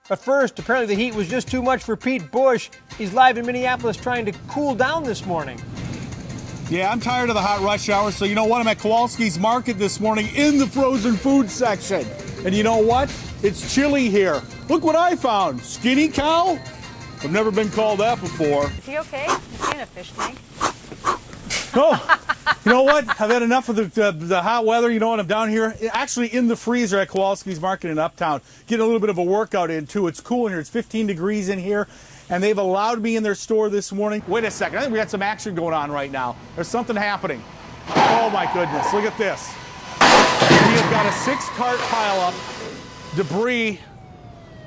But first, apparently the heat was just too much for Pete Bush. He's live in Minneapolis trying to cool down this morning. Yeah, I'm tired of the hot rush hour, so you know what? I'm at Kowalski's Market this morning in the frozen food section. And you know what? It's chilly here. Look what I found. Skinny cow? I've never been called that before. Is he okay? Is he in a fish tank? Oh, you know what? I've had enough of the hot weather. You know what? I'm down here, actually in the freezer at Kowalski's Market in Uptown, getting a little bit of a workout in, too. It's cool in here. It's 15 degrees in here. And they've allowed me in their store this morning. Wait a second. I think we got some action going on right now. There's something happening. Oh, my goodness. Look at this. He has got a 6-cart pileup, debris,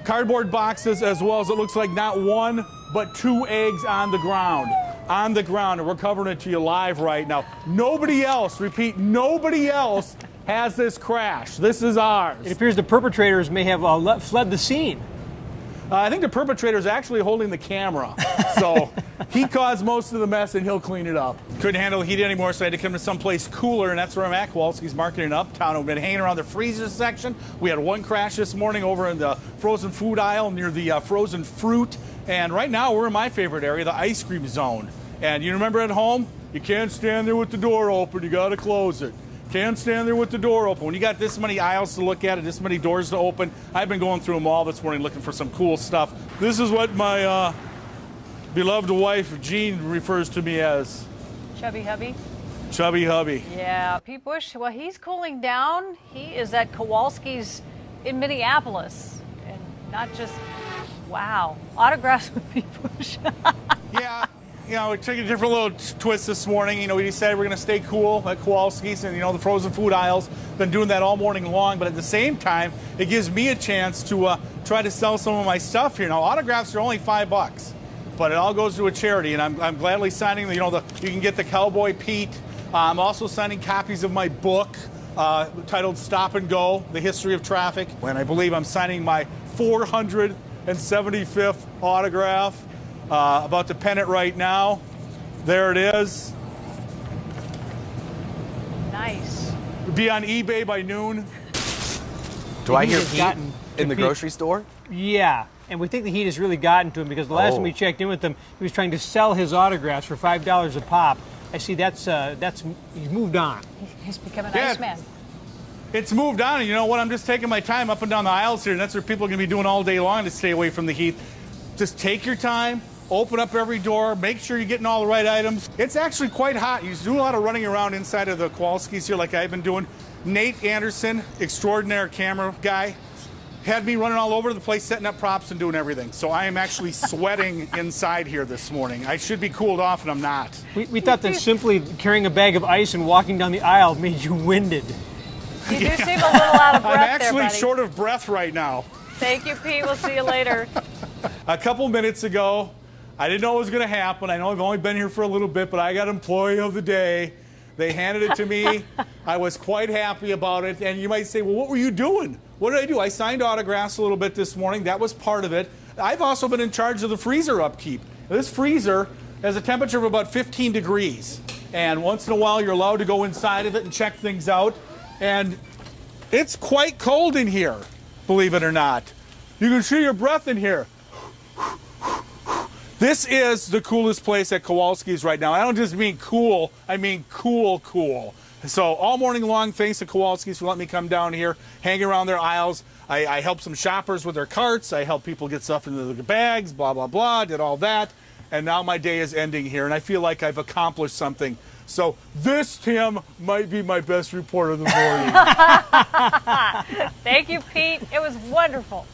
cardboard boxes, as well as it looks like not 1, but 2 eggs on the ground. On the ground. And we're covering it to you live right now. Nobody else, repeat, nobody else has this crash. This is ours. It appears the perpetrators may have fled the scene. I think the perpetrator is actually holding the camera. So he caused most of the mess and he'll clean it up. Couldn't handle the heat anymore, so I had to come to someplace cooler, and that's where I'm at, Kowalski's Market in Uptown. We've been hanging around the freezer section. We had one crash this morning over in the frozen food aisle near the frozen fruit. And right now we're in my favorite area, the ice cream zone. And you remember at home, you can't stand there with the door open, you gotta close it. Can't stand there with the door open. When you got this many aisles to look at and this many doors to open, I've been going through them all this morning looking for some cool stuff. This is what my beloved wife, Jean, refers to me as. Chubby hubby? Chubby hubby. Yeah, Pete Bush, well, he's cooling down. He is at Kowalski's in Minneapolis. And not just, wow, autographs with Pete Bush. Yeah. You know, we took a different little twist this morning. You know, we decided we're going to stay cool at Kowalski's and, you know, the frozen food aisles. Been doing that all morning long, but at the same time, it gives me a chance to try to sell some of my stuff here. Now, autographs are only $5, but it all goes to a charity, and I'm gladly signing, you know, you can get the Cowboy Pete. I'm also signing copies of my book titled Stop and Go, The History of Traffic. And I believe I'm signing my 475th autograph. About to pen it right now. There it is. Nice. Be on eBay by noon. Do I hear Pete in the grocery store? Yeah, and we think the heat has really gotten to him because the last time we checked in with him, he was trying to sell his autographs for $5 a pop. I see he's moved on. He's become an Iceman. It's moved on, and you know what? I'm just taking my time up and down the aisles here, and that's what people are going to be doing all day long to stay away from the heat. Just take your time. Open up every door, make sure you're getting all the right items. It's actually quite hot. You do a lot of running around inside of the Kowalski's here like I've been doing. Nate Anderson, extraordinary camera guy, had me running all over the place, setting up props and doing everything. So I am actually sweating inside here this morning. I should be cooled off, and I'm not. We thought that simply carrying a bag of ice and walking down the aisle made you winded. You do seem a little out of breath. I'm actually there, buddy. short of breath right now. Thank you, Pete. We'll see you later. A couple minutes ago, I didn't know it was going to happen. I know I've only been here for a little bit, but I got Employee of the Day. They handed it to me. I was quite happy about it. And you might say, well, what were you doing? What did I do? I signed autographs a little bit this morning. That was part of it. I've also been in charge of the freezer upkeep. This freezer has a temperature of about 15 degrees. And once in a while, you're allowed to go inside of it and check things out. And it's quite cold in here, believe it or not. You can see your breath in here. This is the coolest place at Kowalski's right now. I don't just mean cool, I mean cool. So all morning long, thanks to Kowalski's for letting me come down here, hang around their aisles. I helped some shoppers with their carts. I helped people get stuff into the bags, blah, blah, blah, did all that. And now my day is ending here, and I feel like I've accomplished something. So this, Tim, might be my best report of the morning. Thank you, Pete. It was wonderful.